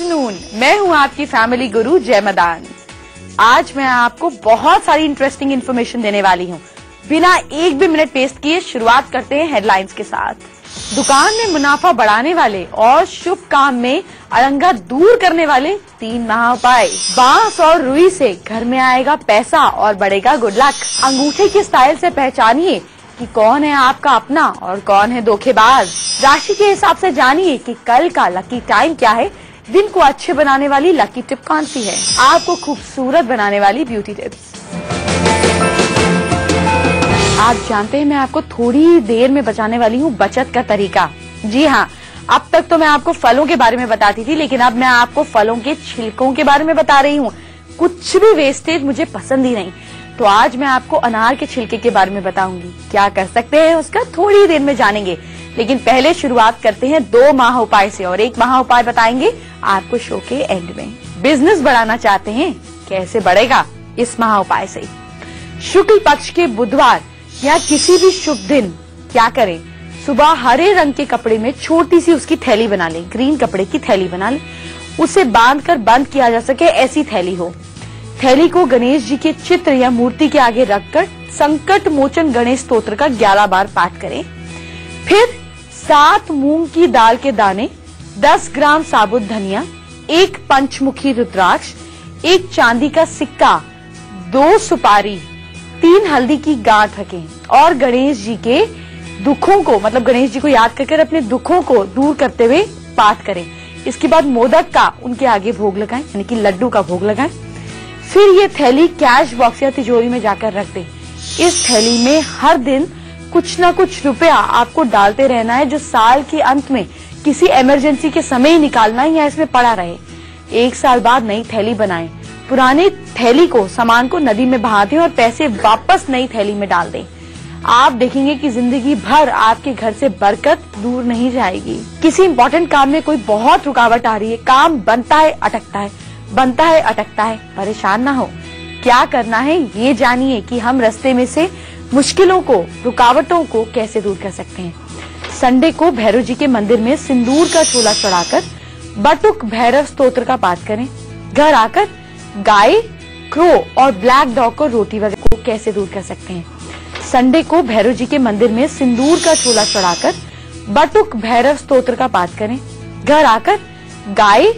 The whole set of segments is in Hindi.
आफ्टरनून, मैं हूं आपकी फैमिली गुरु जय मदान। आज मैं आपको बहुत सारी इंटरेस्टिंग इन्फॉर्मेशन देने वाली हूं। बिना एक भी मिनट वेस्ट किए शुरुआत करते हैं हेडलाइंस के साथ। दुकान में मुनाफा बढ़ाने वाले और शुभ काम में अड़ंगा दूर करने वाले 3 महाउपाय। बांस और रुई से घर में आएगा पैसा और बढ़ेगा गुड लक। अंगूठे के स्टाइल से पहचानिए कि कौन है आपका अपना और कौन है धोखेबाज। राशि के हिसाब से जानिए कि कल का लकी टाइम क्या है। दिन को अच्छे बनाने वाली लकी टिप कौन सी है। आपको खूबसूरत बनाने वाली ब्यूटी टिप्स। आप जानते हैं मैं आपको थोड़ी देर में बचाने वाली हूँ बचत का तरीका। जी हाँ, अब तक तो मैं आपको फलों के बारे में बताती थी, लेकिन अब मैं आपको फलों के छिलकों के बारे में बता रही हूँ। कुछ भी वेस्टेज मुझे पसंद ही नहीं, तो आज मैं आपको अनार के छिलके के बारे में बताऊंगी। क्या कर सकते हैं उसका थोड़ी देर में जानेंगे, लेकिन पहले शुरुआत करते हैं 2 महाउपाय से और 1 महाउपाय बताएंगे आपको शो के एंड में। बिजनेस बढ़ाना चाहते हैं, कैसे बढ़ेगा? इस महाउपाय से। शुक्ल पक्ष के बुधवार या किसी भी शुभ दिन क्या करें? सुबह हरे रंग के कपड़े में छोटी सी उसकी थैली बना लें। ग्रीन कपड़े की थैली बना लें, उसे बांधकर बंद किया जा सके ऐसी थैली हो। थैली को गणेश जी के चित्र या मूर्ति के आगे रखकर संकट मोचन गणेश स्तोत्र का 11 बार पाठ करें। फिर 7 मूंग की दाल के दाने, 10 ग्राम साबुत धनिया, 1 पंचमुखी रुद्राक्ष, 1 चांदी का सिक्का, 2 सुपारी, 3 हल्दी की गांठ रखें और गणेश जी के दुखों को, मतलब गणेश जी को याद करके अपने दुखों को दूर करते हुए पाठ करें। इसके बाद मोदक का उनके आगे भोग लगाएं, यानी कि लड्डू का भोग लगाएं। फिर ये थैली कैश बॉक्स या तिजोरी में जाकर रख दें। इस थैली में हर दिन कुछ न कुछ रुपया आपको डालते रहना है, जो साल के अंत में किसी इमरजेंसी के समय ही निकालना है या इसमें पड़ा रहे। 1 साल बाद नई थैली बनाएं। पुरानी थैली को, सामान को नदी में बहा दें और पैसे वापस नई थैली में डाल दें। आप देखेंगे कि जिंदगी भर आपके घर से बरकत दूर नहीं जाएगी। किसी इंपॉर्टेंट काम में कोई बहुत रुकावट आ रही है, काम बनता है अटकता है, बनता है अटकता है, परेशान ना हो। क्या करना है ये जानिए कि हम रास्ते में से मुश्किलों को, रुकावटों को कैसे दूर कर सकते हैं। संडे को भैरव जी के मंदिर में सिंदूर का छोला चढ़ाकर बटुक भैरव स्तोत्र का पाठ करें। घर आकर गाय, क्रो और ब्लैक डॉग को रोटी वगैरह को कैसे दूर कर सकते हैं। संडे को भैरव जी के मंदिर में सिंदूर का छोला चढ़ाकर बटुक भैरव स्तोत्र का पाठ करें। घर आकर गाय,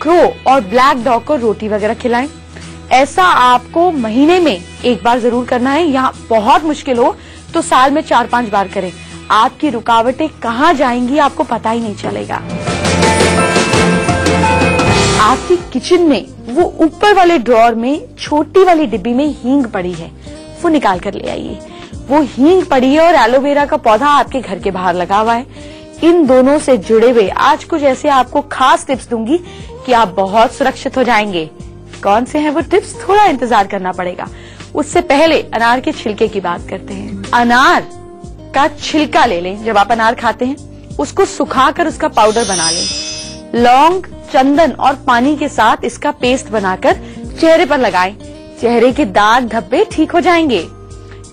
क्रो और ब्लैक डॉग को रोटी वगैरह खिलाएं। ऐसा आपको महीने में 1 बार जरूर करना है। यहाँ बहुत मुश्किल हो तो साल में 4-5 बार करें। आपकी रुकावटें कहाँ जाएंगी आपको पता ही नहीं चलेगा। आपकी किचन में वो ऊपर वाले ड्रॉर में छोटी वाली डिब्बी में हींग पड़ी है, वो निकाल कर ले आइए। वो हींग पड़ी है और एलोवेरा का पौधा आपके घर के बाहर लगा हुआ है। इन दोनों से जुड़े हुए आज कुछ ऐसे आपको खास टिप्स दूंगी कि आप बहुत सुरक्षित हो जाएंगे। कौन से हैं वो टिप्स? थोड़ा इंतजार करना पड़ेगा। उससे पहले अनार के छिलके की बात करते हैं। अनार का छिलका ले लें। जब आप अनार खाते हैं उसको सुखाकर उसका पाउडर बना लें। लौंग, चंदन और पानी के साथ इसका पेस्ट बनाकर चेहरे पर लगाएं। चेहरे के दाग धब्बे ठीक हो जाएंगे।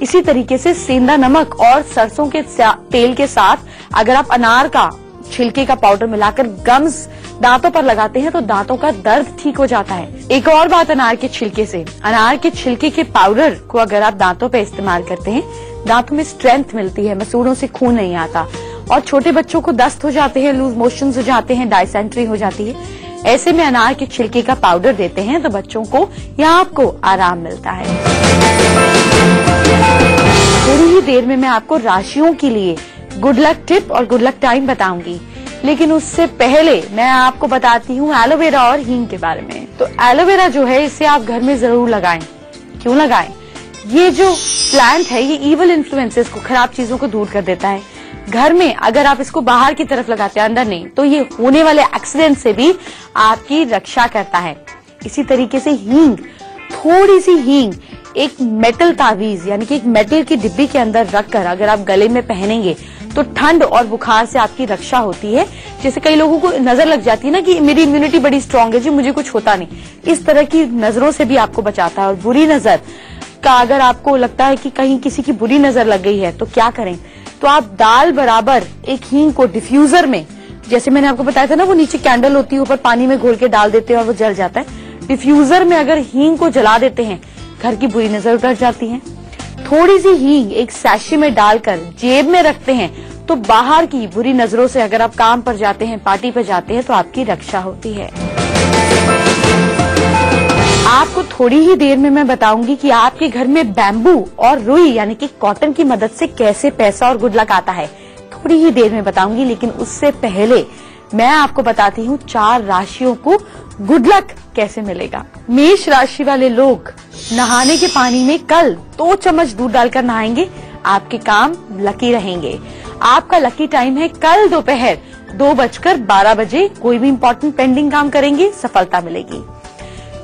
इसी तरीके से सेंधा नमक और सरसों के तेल के साथ अगर आप अनार का छिलके का पाउडर मिलाकर गम्स दांतों पर लगाते हैं तो दांतों का दर्द ठीक हो जाता है। एक और बात अनार के छिलके से, अनार के छिलके के पाउडर को अगर आप दांतों पे इस्तेमाल करते हैं, दांतों में स्ट्रेंथ मिलती है, मसूड़ों से खून नहीं आता और छोटे बच्चों को दस्त हो जाते हैं, लूज मोशंस हो जाते हैं, डायसेंट्री हो जाती है। ऐसे में अनार के छिलके का पाउडर देते हैं तो बच्चों को या आपको आराम मिलता है। थोड़ी ही देर में मैं आपको राशियों के लिए गुड लक टिप और गुड लक टाइम बताऊंगी, लेकिन उससे पहले मैं आपको बताती हूँ एलोवेरा और हींग के बारे में। तो एलोवेरा जो है इसे आप घर में जरूर लगाएं। क्यों लगाएं? ये जो प्लांट है ये इविल इन्फ्लुएंसेस को, खराब चीजों को दूर कर देता है। घर में अगर आप इसको बाहर की तरफ लगाते हैं, अंदर नहीं, तो ये होने वाले एक्सीडेंट से भी आपकी रक्षा करता है। इसी तरीके से हींग, थोड़ी सी हींग एक मेटल तावीज यानी कि एक मेटल की डिब्बी के अंदर रखकर अगर आप गले में पहनेंगे तो ठंड और बुखार से आपकी रक्षा होती है। जैसे कई लोगों को नजर लग जाती है ना कि मेरी इम्यूनिटी बड़ी स्ट्रांग है जी, मुझे कुछ होता नहीं, इस तरह की नजरों से भी आपको बचाता है। और बुरी नजर का अगर आपको लगता है कि कहीं किसी की बुरी नजर लग गई है तो क्या करें? तो आप दाल बराबर एक हींग को डिफ्यूजर में जैसे मैंने आपको बताया था ना, वो नीचे कैंडल होती है, ऊपर पानी में घोल के डाल देते हैं और वो जल जाता है। डिफ्यूजर में अगर हींग को जला देते हैं, घर की बुरी नजर उतर जाती है। थोड़ी सी हींग एक सैशे में डालकर जेब में रखते हैं तो बाहर की बुरी नजरों से अगर आप काम पर जाते हैं, पार्टी पर जाते हैं, तो आपकी रक्षा होती है। आपको थोड़ी ही देर में मैं बताऊंगी कि आपके घर में बैम्बू और रुई यानी कि कॉटन की मदद से कैसे पैसा और गुड लक आता है। थोड़ी ही देर में बताऊंगी, लेकिन उससे पहले मैं आपको बताती हूँ 4 राशियों को गुड लक कैसे मिलेगा। मेष राशि वाले लोग नहाने के पानी में कल 2 चम्मच दूध डालकर नहाएंगे, आपके काम लकी रहेंगे। आपका लकी टाइम है कल दोपहर 2:12 बजे। कोई भी इंपॉर्टेंट पेंडिंग काम करेंगे, सफलता मिलेगी।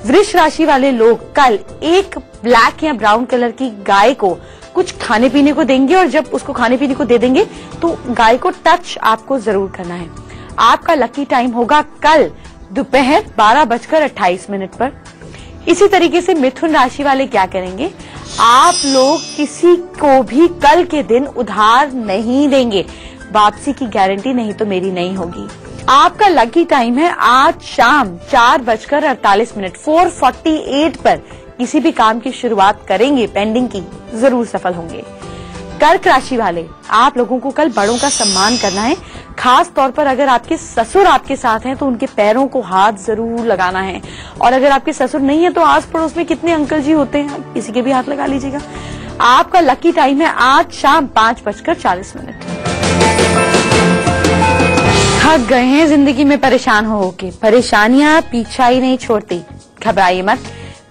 वृष राशि वाले लोग कल एक ब्लैक या ब्राउन कलर की गाय को कुछ खाने पीने को देंगे, और जब उसको खाने पीने को दे देंगे तो गाय को टच आपको जरूर करना है। आपका लकी टाइम होगा कल दोपहर 12:28 पर। इसी तरीके से मिथुन राशि वाले क्या करेंगे, आप लोग किसी को भी कल के दिन उधार नहीं देंगे, वापसी की गारंटी नहीं तो मेरी नहीं होगी। आपका लकी टाइम है आज शाम 4:48 4:48 पर। किसी भी काम की शुरुआत करेंगे, पेंडिंग की, जरूर सफल होंगे। कर्क राशि वाले, आप लोगों को कल बड़ों का सम्मान करना है। खास तौर पर अगर आपके ससुर आपके साथ हैं तो उनके पैरों को हाथ जरूर लगाना है, और अगर आपके ससुर नहीं है तो आस पड़ोस में कितने अंकल जी होते हैं, किसी के भी हाथ लगा लीजिएगा। आपका लकी टाइम है आज शाम 5:40। थक गए हैं जिंदगी में परेशान हो के, परेशानियां पीछा ही नहीं छोड़ती। घबराइए मत,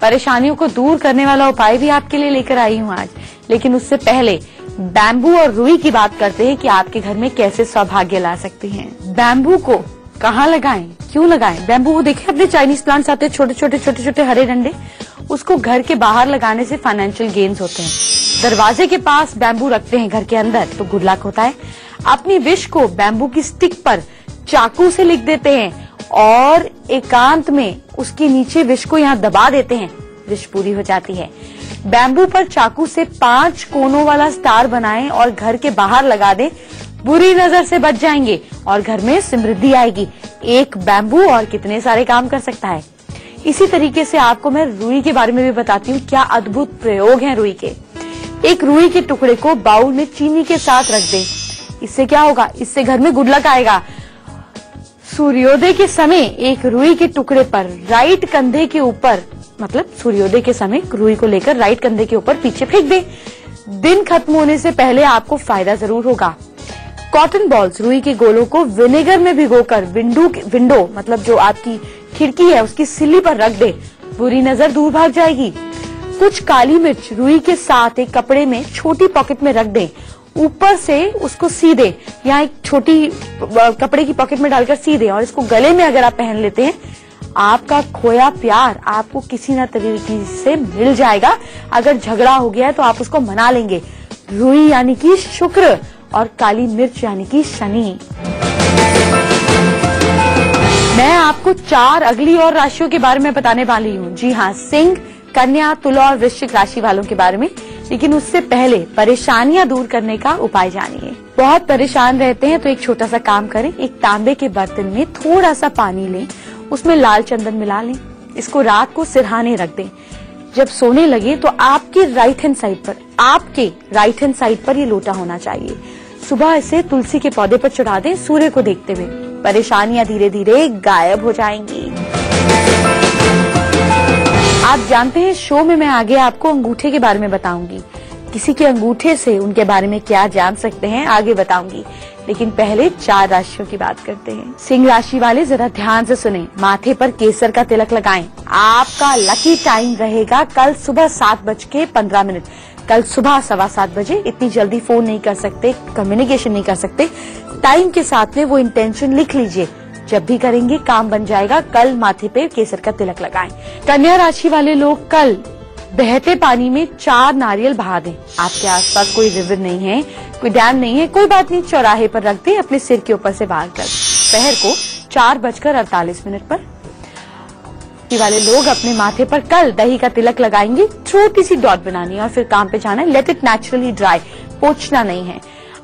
परेशानियों को दूर करने वाला उपाय भी आपके लिए लेकर आई हूँ आज। लेकिन उससे पहले बैम्बू और रुई की बात करते हैं कि आपके घर में कैसे सौभाग्य ला सकती हैं। बैम्बू को कहाँ लगाएं, क्यों लगाएं? बैम्बू को देखें, अपने चाइनीज प्लांट्स आते हैं छोटे छोटे हरे डंडे, उसको घर के बाहर लगाने से फाइनेंशियल गेन्स होते हैं। दरवाजे के पास बैम्बू रखते हैं घर के अंदर तो गुड लक होता है। अपनी विश को बैम्बू की स्टिक पर चाकू से लिख देते हैं और एकांत में उसके नीचे विश को यहाँ दबा देते हैं, विश पूरी हो जाती है। बैम्बू पर चाकू से 5 कोनों वाला स्टार बनाएं और घर के बाहर लगा दें, बुरी नजर से बच जाएंगे और घर में समृद्धि आएगी। एक बैम्बू और कितने सारे काम कर सकता है। इसी तरीके से आपको मैं रुई के बारे में भी बताती हूँ, क्या अद्भुत प्रयोग हैं रुई के। एक रुई के टुकड़े को बाउल में चीनी के साथ रख दें, इससे क्या होगा, इससे घर में गुड लक आएगा। सूर्योदय के समय एक रुई के टुकड़े पर राइट कंधे के ऊपर, मतलब सूर्योदय के समय रुई को लेकर राइट कंधे के ऊपर पीछे फेंक दे। दिन खत्म होने से पहले आपको फायदा जरूर होगा। कॉटन बॉल्स रुई के गोलों को विनेगर में भिगोकर विंडो मतलब जो आपकी खिड़की है उसकी सिल्ली पर रख दे, बुरी नजर दूर भाग जाएगी। कुछ काली मिर्च रुई के साथ एक कपड़े में छोटी पॉकेट में रख दें, ऊपर से उसको सी दे या एक छोटी कपड़े की पॉकेट में डालकर सी दे, और इसको गले में अगर आप पहन लेते हैं, आपका खोया प्यार आपको किसी न तरीके से मिल जाएगा। अगर झगड़ा हो गया है तो आप उसको मना लेंगे। रुई यानी कि शुक्र और काली मिर्च यानी कि शनि। मैं आपको 4 अगली और राशियों के बारे में बताने वाली हूँ। जी हाँ, सिंह, कन्या, तुला और वृश्चिक राशि वालों के बारे में। लेकिन उससे पहले परेशानियां दूर करने का उपाय जानिए। बहुत परेशान रहते हैं तो एक छोटा सा काम करें, एक तांबे के बर्तन में थोड़ा सा पानी लें, उसमें लाल चंदन मिला लें, इसको रात को सिरहाने रख दें। जब सोने लगे तो आपके राइट हैंड साइड पर ये लोटा होना चाहिए। सुबह इसे तुलसी के पौधे पर चढ़ा दें सूर्य को देखते हुए। परेशानियां धीरे धीरे गायब हो जाएंगी। आप जानते हैं शो में मैं आगे आपको अंगूठे के बारे में बताऊंगी। किसी के अंगूठे से उनके बारे में क्या जान सकते हैं आगे बताऊंगी, लेकिन पहले 4 राशियों की बात करते हैं। सिंह राशि वाले जरा ध्यान से सुने, माथे पर केसर का तिलक लगाएं। आपका लकी टाइम रहेगा कल सुबह 7:15। कल सुबह 7:15 बजे। इतनी जल्दी फोन नहीं कर सकते, कम्युनिकेशन नहीं कर सकते, टाइम के साथ में वो इंटेंशन लिख लीजिए, जब भी करेंगे काम बन जाएगा। कल माथे पे केसर का तिलक लगाएं। कन्या राशि वाले लोग कल बहते पानी में 4 नारियल बहा दें। आपके आसपास कोई रिवर नहीं है, कोई डैम नहीं है, कोई बात नहीं, चौराहे पर रख दें अपने सिर के ऊपर से बाहर कर। दोपहर को 4:48 पर वाले लोग अपने माथे पर कल दही का तिलक लगाएंगे। छोटी सी डॉट बनानी है और फिर काम पे जाना है। लेट इट नेचुरली ड्राई, पोंछना नहीं है।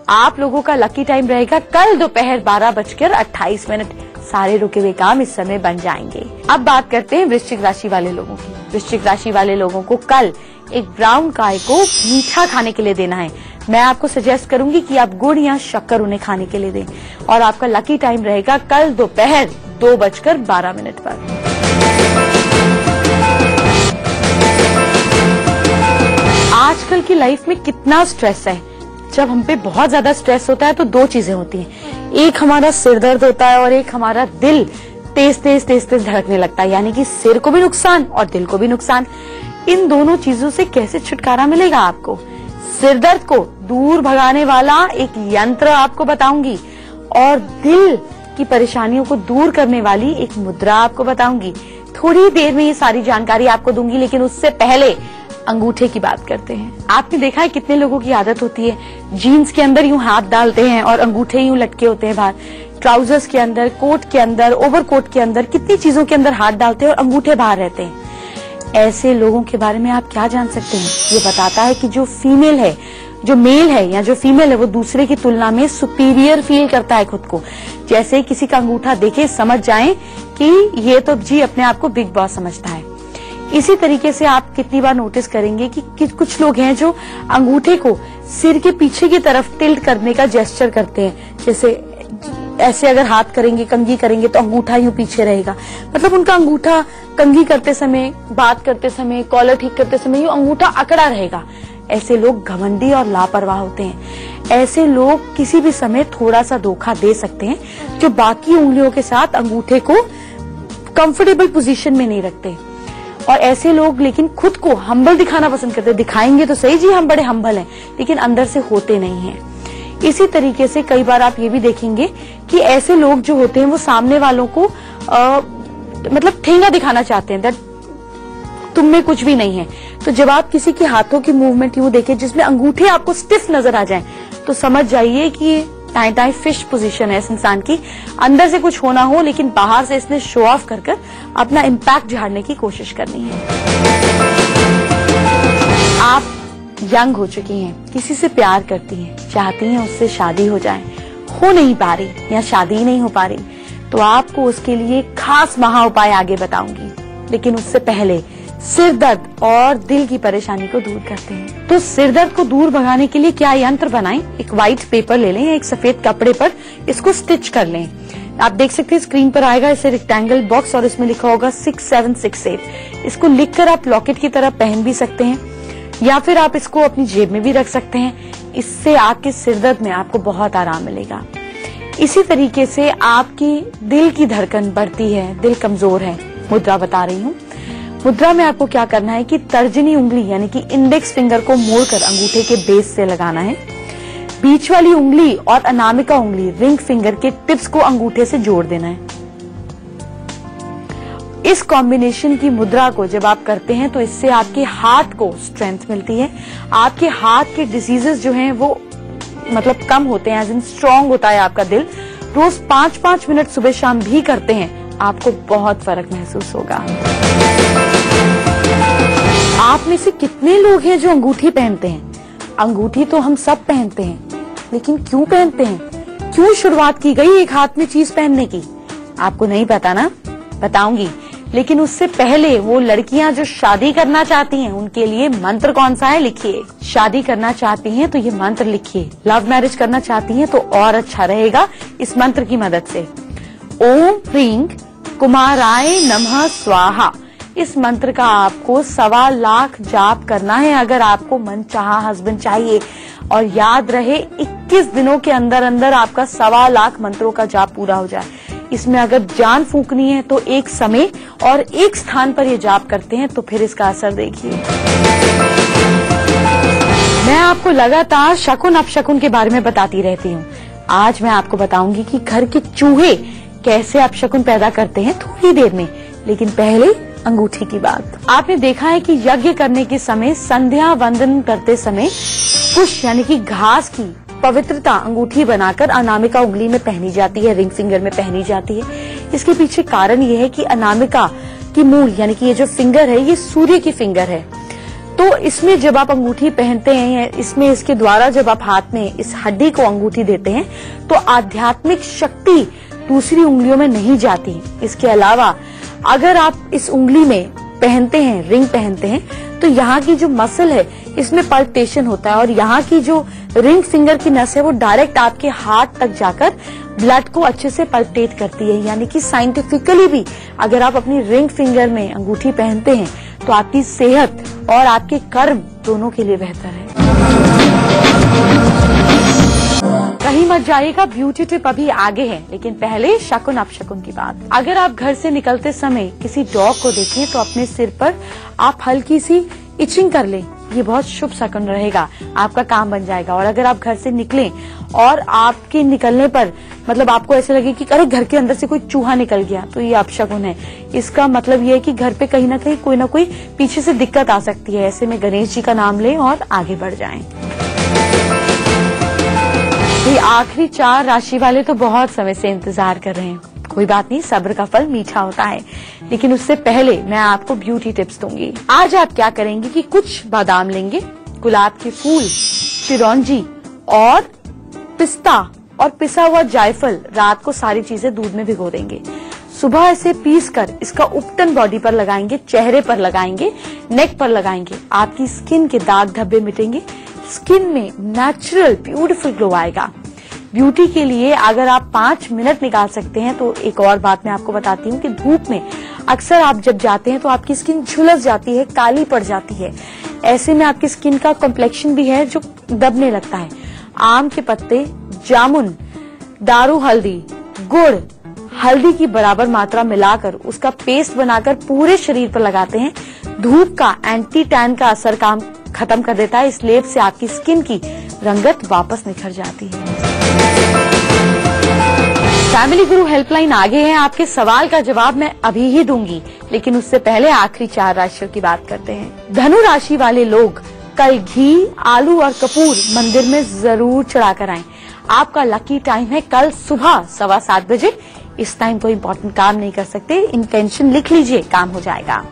आप लोगों का लकी टाइम रहेगा कल दोपहर 12:28। सारे रुके हुए काम इस समय बन जाएंगे। अब बात करते हैं वृश्चिक राशि वाले लोगों की। वृश्चिक राशि वाले लोगों को कल एक ब्राउन गाय को मीठा खाने के लिए देना है। मैं आपको सजेस्ट करूंगी कि आप गुड़ या शक्कर उन्हें खाने के लिए दें। और आपका लकी टाइम रहेगा कल दोपहर 2:12 पर। आजकल की लाइफ में कितना स्ट्रेस है। जब हम पे बहुत ज्यादा स्ट्रेस होता है तो दो चीजें होती हैं, एक हमारा सिर दर्द होता है और एक हमारा दिल तेज तेज तेज तेज धड़कने लगता है, यानी कि सिर को भी नुकसान और दिल को भी नुकसान। इन दोनों चीजों से कैसे छुटकारा मिलेगा आपको? सिर दर्द को दूर भगाने वाला एक यंत्र आपको बताऊंगी और दिल की परेशानियों को दूर करने वाली एक मुद्रा आपको बताऊंगी। थोड़ी देर में ये सारी जानकारी आपको दूंगी, लेकिन उससे पहले अंगूठे की बात करते हैं। आपने देखा है कितने लोगों की आदत होती है जीन्स के अंदर यूं हाथ डालते हैं और अंगूठे यूं लटके होते हैं बाहर, ट्राउजर्स के अंदर, कोट के अंदर, ओवरकोट के अंदर, कितनी चीजों के अंदर हाथ डालते हैं और अंगूठे बाहर रहते हैं। ऐसे लोगों के बारे में आप क्या जान सकते हैं? ये बताता है कि जो फीमेल है, जो मेल है या जो फीमेल है, वो दूसरे की तुलना में सुपीरियर फील करता है खुद को। जैसे किसी का अंगूठा देखे समझ जाएं कि ये तो जी अपने आप को बिग बॉस समझता है। इसी तरीके से आप कितनी बार नोटिस करेंगे कि कुछ लोग हैं जो अंगूठे को सिर के पीछे की तरफ टिल्ट करने का जेस्चर करते हैं। जैसे ऐसे अगर हाथ करेंगे, कंघी करेंगे तो अंगूठा यूं पीछे रहेगा, मतलब उनका अंगूठा कंघी करते समय, बात करते समय, कॉलर ठीक करते समय यूं अंगूठा अकड़ा रहेगा। ऐसे लोग घमंडी और लापरवाह होते हैं। ऐसे लोग किसी भी समय थोड़ा सा धोखा दे सकते हैं, जो बाकी उंगलियों के साथ अंगूठे को कंफर्टेबल पोजीशन में नहीं रखते। और ऐसे लोग लेकिन खुद को हम्बल दिखाना पसंद करते हैं। दिखाएंगे तो सही जी हम बड़े हम्बल हैं, लेकिन अंदर से होते नहीं हैं। इसी तरीके से कई बार आप ये भी देखेंगे कि ऐसे लोग जो होते हैं वो सामने वालों को मतलब ठेंगा दिखाना चाहते हैं, तुम में कुछ भी नहीं है। तो जब आप किसी के हाथों की मूवमेंट यूं देखें जिसमें अंगूठे आपको स्टिफ नजर आ जाएं, तो समझ जाइए कि टाई टाई फिश पोजीशन है इस इंसान की। अंदर से कुछ होना हो, लेकिन बाहर से इसने शो ऑफ कर अपना इम्पैक्ट झाड़ने की कोशिश करनी है। आप यंग हो चुकी हैं, किसी से प्यार करती हैं, चाहती हैं उससे शादी हो जाए, हो नहीं पा रही या शादी नहीं हो पा रही, तो आपको उसके लिए खास महा उपाय आगे बताऊंगी। लेकिन उससे पहले सिर दर्द और दिल की परेशानी को दूर करते हैं। तो सिर दर्द को दूर भगाने के लिए क्या यंत्र बनाएं? एक व्हाइट पेपर ले लें या एक सफेद कपड़े पर इसको स्टिच कर लें। आप देख सकते हैं स्क्रीन पर आएगा इसे रेक्टेंगल बॉक्स और इसमें लिखा होगा 6768। इसको लिखकर आप लॉकेट की तरह पहन भी सकते हैं या फिर आप इसको अपनी जेब में भी रख सकते हैं। इससे आपके सिर दर्द में आपको बहुत आराम मिलेगा। इसी तरीके से आपकी दिल की धड़कन बढ़ती है, दिल कमजोर है। मुद्रा बता रही हूँ। मुद्रा में आपको क्या करना है कि तर्जनी उंगली यानी कि इंडेक्स फिंगर को मोड़कर अंगूठे के बेस से लगाना है। बीच वाली उंगली और अनामिका उंगली रिंग फिंगर के टिप्स को अंगूठे से जोड़ देना है। इस कॉम्बिनेशन की मुद्रा को जब आप करते हैं तो इससे आपके हाथ को स्ट्रेंथ मिलती है। आपके हाथ के डिजीजेस जो हैं वो मतलब कम होते हैं, एज इन स्ट्रांग होता है आपका दिल। रोज 5-5 मिनट सुबह शाम भी करते हैं, आपको बहुत फर्क महसूस होगा। आप में से कितने लोग हैं जो अंगूठी पहनते हैं? अंगूठी तो हम सब पहनते हैं, लेकिन क्यों पहनते हैं? क्यों शुरुआत की गई एक हाथ में चीज पहनने की? आपको नहीं पता ना? बताऊंगी। लेकिन उससे पहले वो लड़कियां जो शादी करना चाहती हैं उनके लिए मंत्र कौन सा है लिखिए। शादी करना चाहती हैं तो ये मंत्र लिखिए। लव मैरिज करना चाहती हैं तो और अच्छा रहेगा इस मंत्र की मदद से। ओम ह्रीं कुमाराय नमः स्वाहा। इस मंत्र का आपको 1.25 लाख जाप करना है अगर आपको मनचाहा हस्बैंड चाहिए। और याद रहे 21 दिनों के अंदर अंदर आपका 1.25 लाख मंत्रों का जाप पूरा हो जाए। इसमें अगर जान फूंकनी है तो एक समय और एक स्थान पर ये जाप करते हैं तो फिर इसका असर देखिए। मैं आपको लगातार शकुन अपशकुन के बारे में बताती रहती हूँ। आज मैं आपको बताऊंगी कि घर के चूहे कैसे अपशकुन पैदा करते हैं थोड़ी देर में। लेकिन पहले अंगूठी की बात। आपने देखा है कि यज्ञ करने के समय, संध्या वंदन करते समय कुश यानी कि घास की पवित्रता अंगूठी बनाकर अनामिका उंगली में पहनी जाती है, रिंग फिंगर में पहनी जाती है। इसके पीछे कारण ये है कि अनामिका की मूल यानी कि ये जो फिंगर है ये सूर्य की फिंगर है। तो इसमें जब आप अंगूठी पहनते हैं, इसमें इसके द्वारा जब आप हाथ में इस हड्डी को अंगूठी देते हैं तो आध्यात्मिक शक्ति दूसरी उंगलियों में नहीं जाती। इसके अलावा अगर आप इस उंगली में पहनते हैं, रिंग पहनते हैं, तो यहाँ की जो मसल है इसमें पल्पेशन होता है और यहाँ की जो रिंग फिंगर की नस है वो डायरेक्ट आपके हार्ट तक जाकर ब्लड को अच्छे से पल्पेट करती है। यानी कि साइंटिफिकली भी अगर आप अपनी रिंग फिंगर में अंगूठी पहनते हैं तो आपकी सेहत और आपके कर्म दोनों के लिए बेहतर है। कहीं मत जाइएगा, ब्यूटी टिप अभी आगे है, लेकिन पहले शकुन अपशकुन की बात। अगर आप घर से निकलते समय किसी डॉग को देखें तो अपने सिर पर आप हल्की सी इचिंग कर लें, ये बहुत शुभ शकुन रहेगा, आपका काम बन जाएगा। और अगर आप घर से निकलें और आपके निकलने पर मतलब आपको ऐसे लगे कि अरे घर के अंदर से कोई चूहा निकल गया, तो ये अपशकुन है। इसका मतलब ये है कि घर पे कहीं ना कहीं कोई ना कोई पीछे से दिक्कत आ सकती है। ऐसे में गणेश जी का नाम लें और आगे बढ़ जाएं। आखिरी 4 राशि वाले तो बहुत समय से इंतजार कर रहे हैं। कोई बात नहीं, सब्र का फल मीठा होता है। लेकिन उससे पहले मैं आपको ब्यूटी टिप्स दूंगी। आज आप क्या करेंगे कि कुछ बादाम लेंगे, गुलाब के फूल, चिरौंजी और पिस्ता और पिसा हुआ जायफल, रात को सारी चीजें दूध में भिगो देंगे। सुबह इसे पीस कर इसका उपटन बॉडी पर लगाएंगे, चेहरे पर लगाएंगे, नेक पर लगाएंगे। आपकी स्किन के दाग धब्बे मिटेंगे, स्किन में नेचुरल ब्यूटीफुल ग्लो आएगा। ब्यूटी के लिए अगर आप 5 मिनट निकाल सकते हैं तो एक और बात मैं आपको बताती हूँ कि धूप में अक्सर आप जब जाते हैं तो आपकी स्किन झुलस जाती है, काली पड़ जाती है। ऐसे में आपकी स्किन का कॉम्प्लेक्शन भी है जो दबने लगता है। आम के पत्ते, जामुन, दारू हल्दी, गुड़, हल्दी की बराबर मात्रा मिलाकर उसका पेस्ट बनाकर पूरे शरीर पर लगाते हैं। धूप का एंटी टैन का असर काम खत्म कर देता है। इस लेप से आपकी स्किन की रंगत वापस निखर जाती है। फैमिली गुरु हेल्पलाइन आगे है, आपके सवाल का जवाब मैं अभी ही दूंगी, लेकिन उससे पहले आखिरी 4 राशियों की बात करते हैं। धनु राशि वाले लोग कल घी, आलू और कपूर मंदिर में जरूर चढ़ा कर आएं। आपका लकी टाइम है कल सुबह 7:15 बजे। इस टाइम कोई इंपॉर्टेंट काम नहीं कर सकते, इंटेंशन लिख लीजिए, काम हो जाएगा।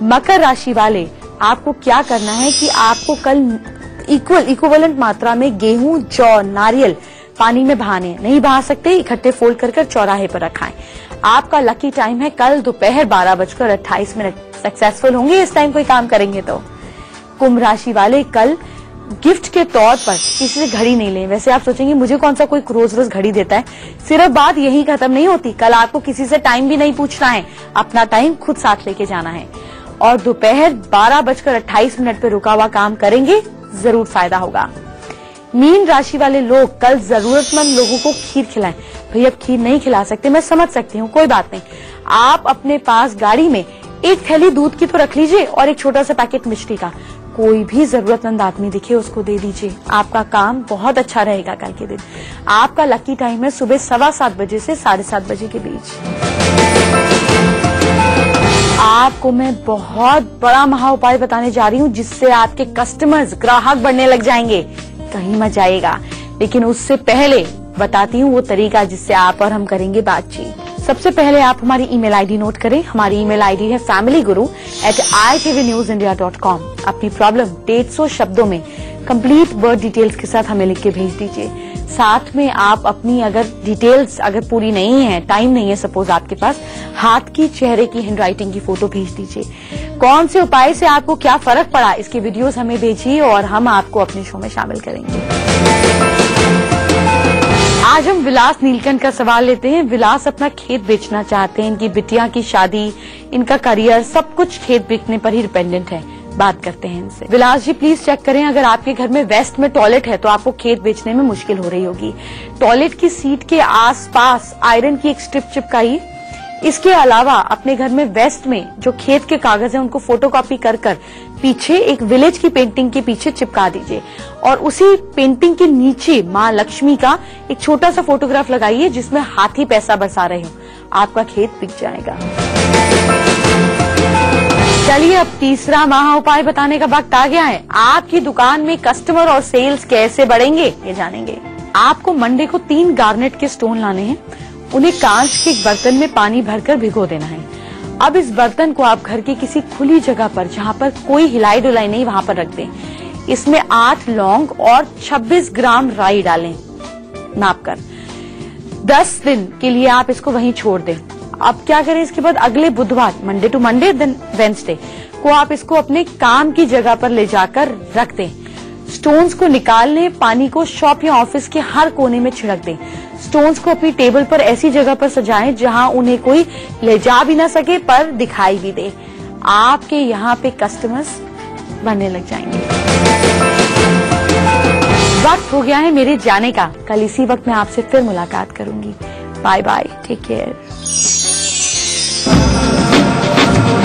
मकर राशि वाले, आपको क्या करना है कि आपको कल इक्विवेलेंट मात्रा में गेहूं, जौ, नारियल पानी में बहाने, नहीं बहा सकते इकट्ठे फोल्ड कर चौराहे पर रखाएं। आपका लकी टाइम है कल दोपहर 12:28। सक्सेसफुल होंगे इस टाइम कोई काम करेंगे तो। कुंभ राशि वाले, कल गिफ्ट के तौर पर किसी से घड़ी नहीं लें। वैसे आप सोचेंगे मुझे कौन सा कोई रोज रोज घड़ी देता है, सिर्फ बात यही खत्म नहीं होती। कल आपको किसी से टाइम भी नहीं पूछना है, अपना टाइम खुद साथ लेके जाना है। और दोपहर 12:28 पे रुका हुआ काम करेंगे, जरूर फायदा होगा। मीन राशि वाले लोग कल जरूरतमंद लोगों को खीर खिलाएं। भैया खीर नहीं खिला सकते, मैं समझ सकती हूँ, कोई बात नहीं। आप अपने पास गाड़ी में एक थैली दूध की तो रख लीजिए और एक छोटा सा पैकेट मिष्टी का। कोई भी जरूरतमंद आदमी दिखे उसको दे दीजिए, आपका काम बहुत अच्छा रहेगा कल के दिन। आपका लकी टाइम है सुबह 7:15 बजे से 7:30 बजे के बीच। आपको मैं बहुत बड़ा महा उपाय बताने जा रही हूँ जिससे आपके कस्टमर्स, ग्राहक बढ़ने लग जाएंगे। कहीं मत जाइएगा, लेकिन उससे पहले बताती हूँ वो तरीका जिससे आप और हम करेंगे बातचीत। सबसे पहले आप हमारी ईमेल आईडी नोट करें। हमारी ईमेल आईडी है familyguru@itvnews.india.com। अपनी प्रॉब्लम 150 शब्दों में कंप्लीट वर्ड डिटेल्स के साथ हमें लिख के भेज दीजिए। साथ में आप अपनी अगर डिटेल्स अगर पूरी नहीं है, टाइम नहीं है सपोज आपके पास, हाथ की, चेहरे की हैंडराइटिंग की फोटो भेज दीजिए। कौन से उपाय से आपको क्या फर्क पड़ा, इसके वीडियोस हमें भेजिए और हम आपको अपने शो में शामिल करेंगे। आज हम विलास नीलकंठ का सवाल लेते हैं। विलास अपना खेत बेचना चाहते हैं, इनकी बिटिया की शादी, इनका करियर, सब कुछ खेत बिकने पर ही डिपेंडेंट है। बात करते हैं इनसे। विलास जी प्लीज चेक करें, अगर आपके घर में वेस्ट में टॉयलेट है तो आपको खेत बेचने में मुश्किल हो रही होगी। टॉयलेट की सीट के आसपास आयरन की एक स्ट्रिप चिपकाइए। इसके अलावा अपने घर में वेस्ट में जो खेत के कागज है उनको फोटोकॉपी कर पीछे एक विलेज की पेंटिंग के पीछे चिपका दीजिए और उसी पेंटिंग के नीचे माँ लक्ष्मी का एक छोटा सा फोटोग्राफ लगाइए जिसमें हाथी पैसा बरसा रहे हो। आपका खेत बिक जाएगा। चलिए अब तीसरा महा उपाय बताने का वक्त आ गया है। आपकी दुकान में कस्टमर और सेल्स कैसे बढ़ेंगे ये जानेंगे। आपको मंडे को 3 गार्नेट के स्टोन लाने हैं। उन्हें कांच के एक बर्तन में पानी भरकर भिगो देना है। अब इस बर्तन को आप घर की किसी खुली जगह पर, जहां पर कोई हिलाई डुलाई नहीं, वहां पर रख दें। इसमें 8 लौंग और 26 ग्राम राई डालें नाप कर। 10 दिन के लिए आप इसको वहीं छोड़ दें। अब क्या करें, इसके बाद अगले बुधवार, Monday to Monday then Wednesday को आप इसको अपने काम की जगह पर ले जाकर रख दें। स्टोन्स को निकाल लें, पानी को शॉप या ऑफिस के हर कोने में छिड़क दें। स्टोन्स को अपनी टेबल पर ऐसी जगह पर सजाएं जहां उन्हें कोई ले जा भी ना सके पर दिखाई भी दे। आपके यहाँ पे कस्टमर्स बनने लग जाएंगे। वक्त हो गया है मेरे जाने का। कल इसी वक्त मैं आपसे फिर मुलाकात करूंगी। Bye bye, take care.